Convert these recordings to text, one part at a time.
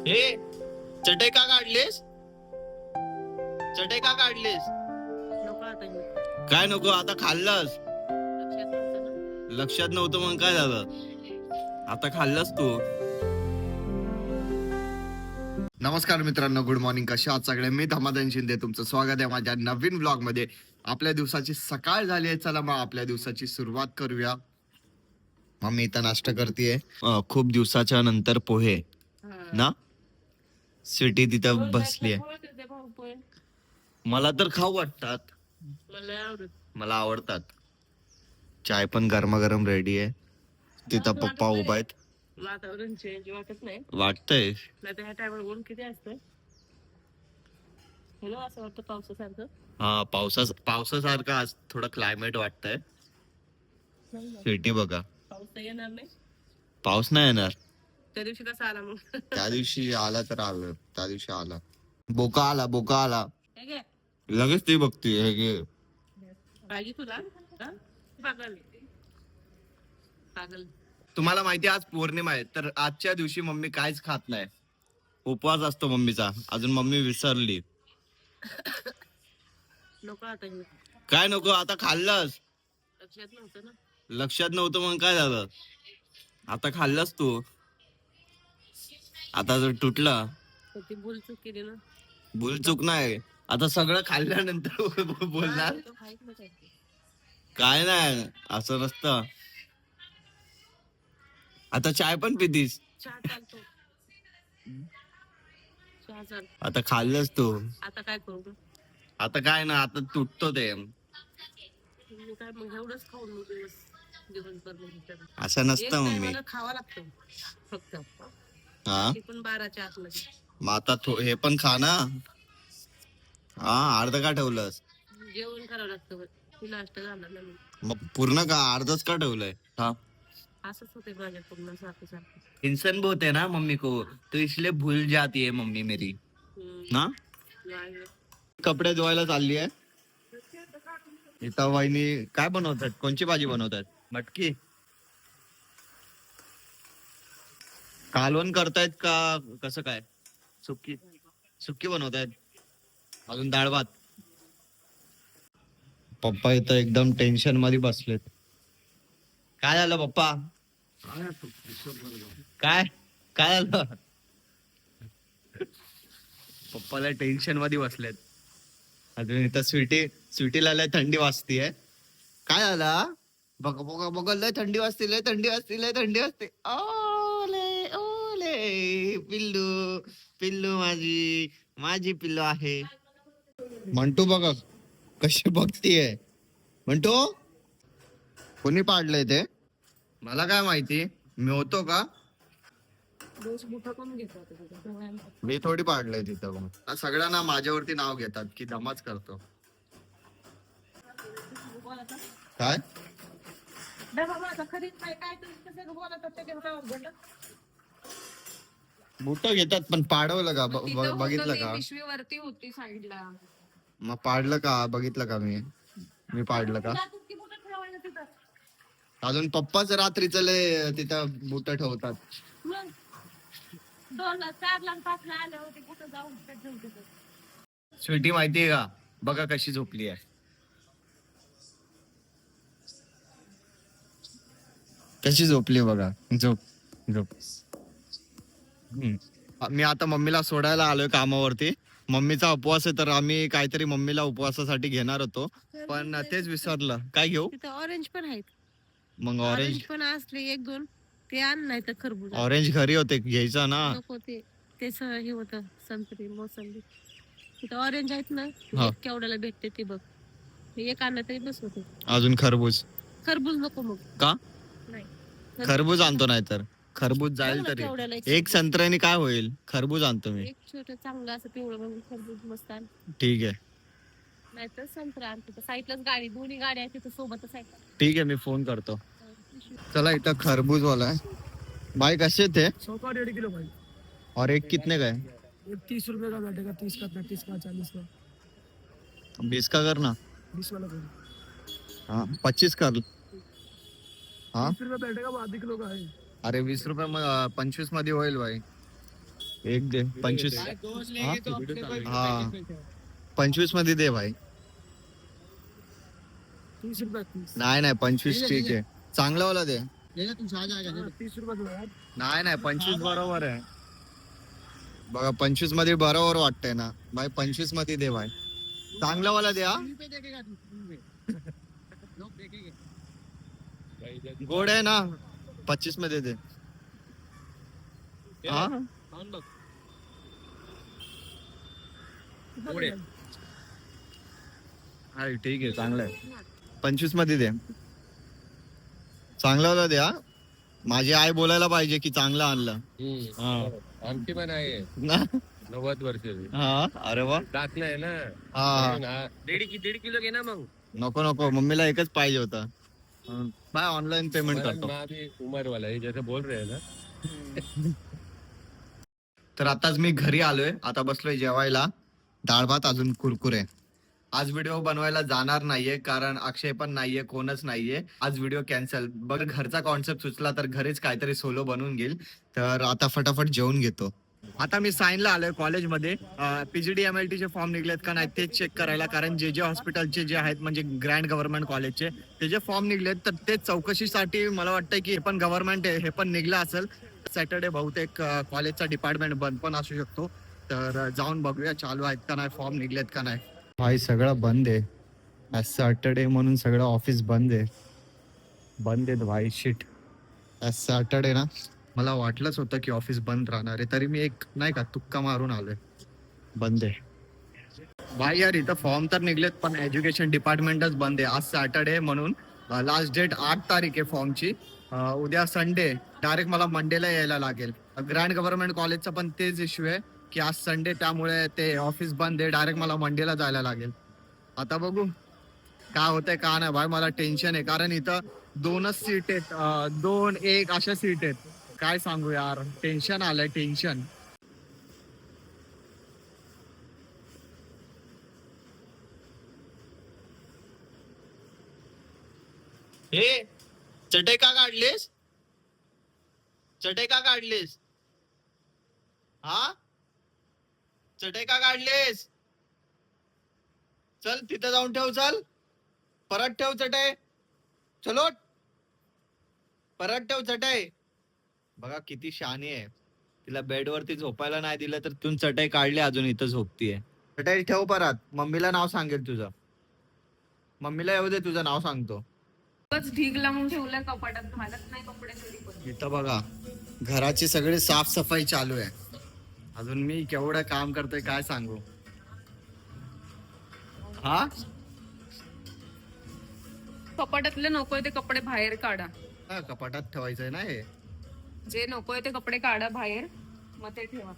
हे चटई का काढलीस? चटई का काढलीस? नको आता मी. काय नको आता खाल्लंस? लक्षात नव्हतं ना. लक्षात नव्हतं मग काय झालं? आता खाल्लंस तू. नमस्कार मित्रांनो, गुड मॉर्निंग. कशा आहात सगळे? मी धमाधन शिंदे, तुमचं स्वागत आहे माझ्या नवीन व्लॉग मध्ये. आपल्या दिवसाची सकाळ झाली आहे, चला मग आपल्या दिवसाची सुरुवात करूया. मम्मी इथं नाश्ता करतेय. खूप दिवसाच्या नंतर पोहे हा. ना. स्वीटी तिथं बसली आहे. पोहे करते भाऊ, पोहे. मला तर खाऊ वाटतात, मला आवडत. मला आवडतात. चाय पण गरमागरम रेडी आहे. तिथं पप्पा उभा आहेत. वातावरण चेंज वाटत नाही. वाटतंय नाही तर ह्या टायमाला ऊन किती असतं. हॅलो, असं वाटतं पावसासारखं. हा, पावसासारखं आज थोडं क्लायमेट वाटतंय. नाही ना. सिटी बघा, पाऊस तर येणार नाही. पाऊस नाही येणार. त्या दिवशी कसा आला मग? त्या दिवशी आला तर आलं, त्या दिवशी आला. बोका आला, बोका आला. हे घे. लगेच ती बघती हे घे. पाहिजे तुला? हा? पागल. पागल. तुम्हाला माहिती आहे आज पौर्णिमा आहे, तर आजच्या दिवशी मम्मी काहीच खात नाही. उपवास असतो मम्मीचा. अजून मम्मी विसरली. नको आता मी. काय नको आता खाल्लंस? लक्षात नव्हतं ना. लक्षात नव्हतं मग काय झालं? आता खाल्लंस तू. आता जर तुटलं, तर ती भूल चूक केली ना. भूल चूक नाही. आता सगळं खाल्ल्यानंतर बोलणार तो खाईत नाही काय. काय नाही, असं नसतं. आता चाय पण पितीस. चहा चालतो. चहा चाल. आता खाल्लंस तू. आता काय करू ग? आता काय ना, आता तुटतो ते. मी काय मग एवढंच खाऊन मी दिवसभर मग असं एक नसतं मम्मी. टायमाला खावा लागतो फक्त. हा, ते पण 12च्या आतमध्ये. मग आता हे पण खा ना. हा, अर्ध का ठेवलंस? जेवण करावं लागतं बघ. ती नाश्ता झाला ना मी. मग पूर्ण का, अर्धच का ठेवलंय? हा, असंच होते माझ्या पूर्ण सारखं सारखं. टेंशन बहुत है ना मम्मी को, तो इसलिए भूल जाती है मम्मी मेरी ना. नाही. कपडे धुवायला चालली आहे. इथं वहिनी काय बनवतात? कोणची भाजी बनवतात? मटकी कालवण करतायत का कसं काय? सुक्की सुक्की बनवतायत. अजून डाळ भात. पप्पा इथं एकदम टेन्शन मध्ये बसलेत. काय झालं पप्पा? काय काय झालं? पप्पाला टेन्शन मध्ये बसलेत. अजून इथं स्वीटीला लय थंडी वाजतीये. काय झालं? बघ बघ बघ, लय थंडी वाजते, लय थंडी वाजते, लय थंडी वाजते. ओले ओले पिल्लू, पिल्लू माझी माझी पिल्लू आहे. मंटू बघ कशी बघतीये. मंटू कोणी पाडलंय ते? मला काय माहिती, मी होतो का? दोष मोठा करून घेतला. मी थोडी पाडलंय तिथं. मग सगळ्यांना माझ्यावरती नाव घेतात की धमाच करतो. काय बुट घेतात पण पाडवलं का? बघितलं का? पिशवीवरती होती साईडला. मग पाडलं का? बघितलं का? मी पाडलं का? अजून पप्पाच रात्रीच लय तिथं बुट ठेवतात. 2ला 4ला 5ला आले होते कुठं जाऊन ठेवते. स्वीटी माहितीये का? बघा कशी झोपली आहे. कशी झोपली बघा. झोप झोप. मी आता मम्मीला सोडायला आलोय कामावरती. मम्मीचा उपवास आहे, तर आम्ही काहीतरी मम्मीला उपवासासाठी घेणार होतो, पण तेच विसरलं. काय घेऊ? तिथं ऑरेंज पण आहेत. मग ऑरेंज पण असले 1-2 ते आण, नाही तर खरबूज. ऑरेंज घरी होते, घ्यायचा ना. नको ते हे होतं संत्री मोसंबी. तिथं ऑरेंज आहेत ना. हा. केवढ्याला भेटते ते बघ. एक आणलं तरी बस होते. अजून खरबूज खरबूज नको मग. का? नाही. खरबूज आणतो, नाही तर खरबूज जाईल केवढं- तरी. केवढ्याला एक संत्र्याने काय होईल? खरबूज आणतो मी. एक छोटं चांगलं असं पिवळं बघून खरबूज मस्त आण. ठीक आहे, नाही तर संत्रा आण. तिथं साईडलाच गाडी, दोन्ही गाड्या आहेत तिथं सोबतच आहेत. ठीक आहे, मी फोन करतो. चला, इथं खरबूज वाला है भाई. कसे थे? 100 का 1.5 किलो भाई. और एक कितने का है? एक 30 रुपए का बैठेगा, 30 का 35 का 40 का 20 का करना. 20 वाला कर. हाँ, 25 कर. हाँ, 20 रुपए बैठेगा, वो आधी किलो का है. अरे 20 रुपये 25 मध्ये होईल भाई. एक दे 25. हा 25 मध्ये दे भाई. 30 रुपये 30. नाही नाही 25 ठीक आहे. चांगला वाला दे. 30 रुपये दो यार. नाही 25 बरोबर आहे. बघा 25 मध्ये बरोबर वाटतंय ना भाई. 25 मध्ये दे भाई. चांगला वाला दे हा. गोड आहे ना. 25 मध्ये दे. हा हा ठीक आहे चांगलं आहे. 25 मध्ये दे. चांगला वाला दे हा. माझी आई बोलायला पाहिजे की चांगलं आणलं. आमची पण आहे ना 90 वर्षाची. हा अरे वा. टाकलंय ना. हा 1.5 किलो घे ना मग. नको मम्मीला एकच पाहिजे होता. बाय ऑनलाईन पेमेंट करतो. उमर वाला है जैसे बोल रहे हैं ना. तर आताच मी घरी आलोय. आता बसलोय जेवायला. डाळ भात अजून कुरकुरे. आज व्हिडिओ बनवायला जाणार नाहीये कारण अक्षय पण नाहीये, कोणच नाहीये. आज व्हिडिओ कॅन्सल. बघ घरचा कॉन्सेप्ट सुचला तर घरीच काहीतरी सोलो बनवून घेईल. तर आता फटाफट जेवून घेतो. आता मी साईनला आलोय कॉलेजमध्ये. PGDMLT चे फॉर्म निघलेत का नाही तेच चेक करायला. कारण जे हॉस्पिटलचे जे आहेत म्हणजे ग्रँड गव्हर्नमेंट कॉलेजचे ते जे फॉर्म निघलेत तर ते चौकशीसाठी मला वाटतं की हे पण गव्हर्नमेंट आहे, हे पण निघलं असेल. सॅटर्डे बहुतेक कॉलेजचा डिपार्टमेंट बंद पण असू शकतो. तर जाऊन बघूया चालू आहेत का नाही, फॉर्म निघलेत का नाही. भाई सगळं बंद आहे. आज सॅटर्डे म्हणून सगळं ऑफिस बंद आहे. बंद आहेत भाई. शिट. आज सॅटर्डे ना. मला वाटलंच होतं की ऑफिस बंद राहणार आहे. तरी मी एक नाही का तुक्का मारून आलोय. बंद आहे भाई. यार इथं फॉर्म तर निघलेत पण एज्युकेशन डिपार्टमेंटच बंद आहे. आज सॅटर्डे म्हणून लास्ट डेट 8 तारीख आहे फॉर्मची. उद्या संडे. डायरेक्ट मला मंडेला यायला लागेल. ग्रँड गव्हर्नमेंट कॉलेजचा पण तेच इश्यू आहे की आज संडे त्यामुळे ते ऑफिस बंद आहे. डायरेक्ट मला मंडेला जायला लागेल. आता बघू काय होतंय का नाही भाई. मला टेन्शन आहे कारण इथं 2च सीट आहेत. 2-1 अशा सीट आहेत. काय सांगू यार. टेन्शन आलंय टेन्शन. हे चटई का काढलीस? चटई का काढलीस? हा चटई का काढलीस? चल तिथं जाऊन ठेव. चल परत ठेव चटई. चलो परत ठेव चटई. बघा किती शहाणी आहे. तिला बेडवरती झोपायला नाही दिलं तर तू चटई काढली अजून इथं झोपतीये. चटई ठेव परत. मम्मीला नाव सांगेल तुझं. मम्मीला येऊ दे तुझं नाव सांगतो. ढीग लावून ठेवलाय कपाटात, घालत नाही कपडे तरी पण. इथं बघा घराची सगळी साफसफाई चालू आहे. अजून मी केवढं काम करतोय काय सांगू. हा कपाटातले नकोय ते कपडे बाहेर काढा. कपाटात ठेवायचंय ना हे. जे नकोय ते कपडे काढा बाहेर, मग ते ठेवा.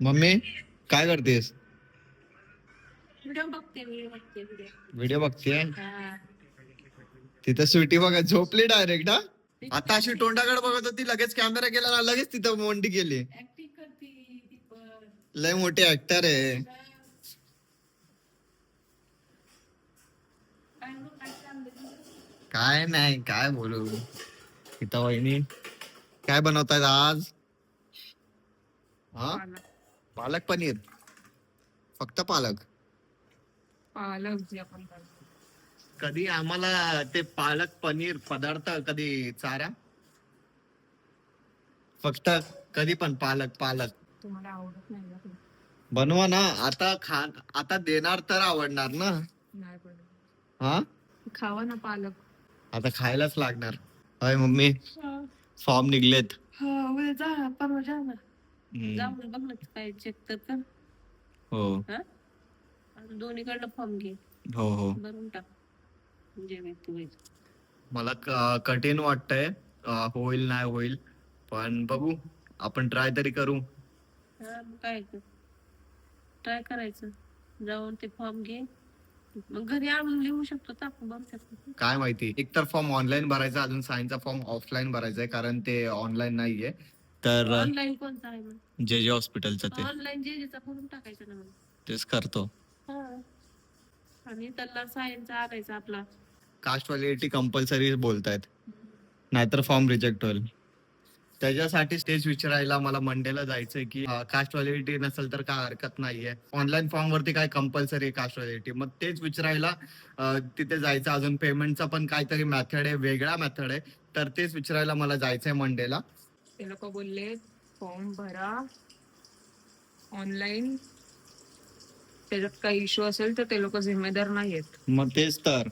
मम्मी काय करतेस? व्हिडिओ बघते व्हिडिओ बघते. तिथं स्वीटी बघा झोपली डायरेक्ट. हा आता अशी तोंडाकडे बघत होती, लगेच कॅमेरा गेला ना, लगेच तिथं मोंडी गेली. ऍक्टिंग करते ती पण. लय मोठी ऍक्टर आहे. काय नाही काय बोलू. इथं वहिनी काय बनवतायत आज? हा पालक पनीर. फक्त पालक. पालक जे आपण करतो. कधी आम्हाला ते पालक पनीर पदार्थ कधी चारा. फक्त कधी पण पालक पालक. तुम्हाला आवडत नाही ना ते? बनवा ना. आता देणार तर आवडणार ना. नाही पण हा खावा ना पालक. आता खायलाच लागणार. होय मम्मी फॉर्म निघलेत. जा परवा जा ना. हम्म. जाऊन बघ ना काय चेक तर कर. हो दोन्हीकडनं फॉर्म घे, हो हो. भरून टाक. जे व्यक्ती होईल. मला कठीण वाटतंय. होईल नाही होईल पण बघू. आपण ट्राय तरी करू. मग काय ट्राय करायचं. जाऊन ते फॉर्म घे, मग घरी आणून लिहू शकतो तर आपण भरू शकतो. काय माहिती. एक तर फॉर्म ऑनलाईन भरायचा, अजून सायन्सचा फॉर्म ऑफलाईन भरायचा आहे कारण ते ऑनलाईन नाहीये. तर ऑनलाईन कोणता आहे मग? जे हॉस्पिटलचं ते ऑनलाईन जे भरून टाकायचं ना मग. तेच करतो. आणि त्याला सायन्सचा आणायचा आपला. कास्ट व्हॅलिडिटी कंपल्सरी बोलतायत, नाहीतर फॉर्म रिजेक्ट होईल. त्याच्यासाठीच तेच विचारायला मला मंडेला जायचंय की कास्ट व्हॅलिडिटी नसेल तर काय हरकत नाहीये. ऑनलाईन फॉर्म वरती काय कंपल्सरी आहे कास्ट व्हॅलिडिटी, मग तेच विचारायला तिथे जायचं. अजून पेमेंटचा पण काहीतरी मेथड आहे, वेगळा मेथड आहे, तर तेच विचारायला मला जायचंय मंडेला. ते लोक बोलले फॉर्म भरा ऑनलाईन, त्याच्यात काही इश्यू असेल तर ते लोक जिम्मेदार नाहीयेत. मग तेच तर,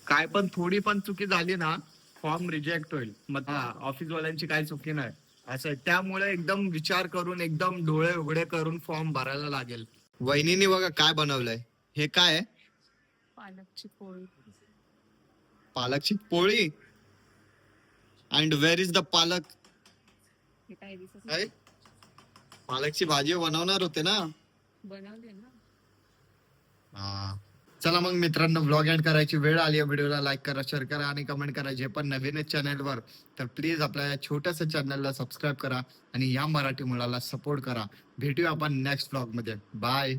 काय पण थोडी पण चुकी झाली ना फॉर्म रिजेक्ट होईल. मग ऑफिस वाल्यांची काही चुकी नाही असं आहे. त्यामुळे एकदम विचार करून एकदम डोळे उघडे करून फॉर्म भरायला लागेल. वहिनीने बघा काय बनवलंय, हे काय आहे? पालकची पोळी. पालकची पोळी. अँड वेअर इज द पालक? हे काय दिसत काय पालकची भाजी बनवणार होते ना. बनवले ना. चला मग मित्रांनो, व्लॉग एंड करायची वेळ आली आहे. व्हिडिओला लाईक करा, शेअर करा आणि कमेंट करा. जे पण नवीन आहे चॅनलवर तर प्लीज आपल्या या छोट्याशा चॅनलला सबस्क्राईब करा आणि या मराठी मुलाला सपोर्ट करा. भेटूया आपण नेक्स्ट व्लॉग मध्ये. बाय.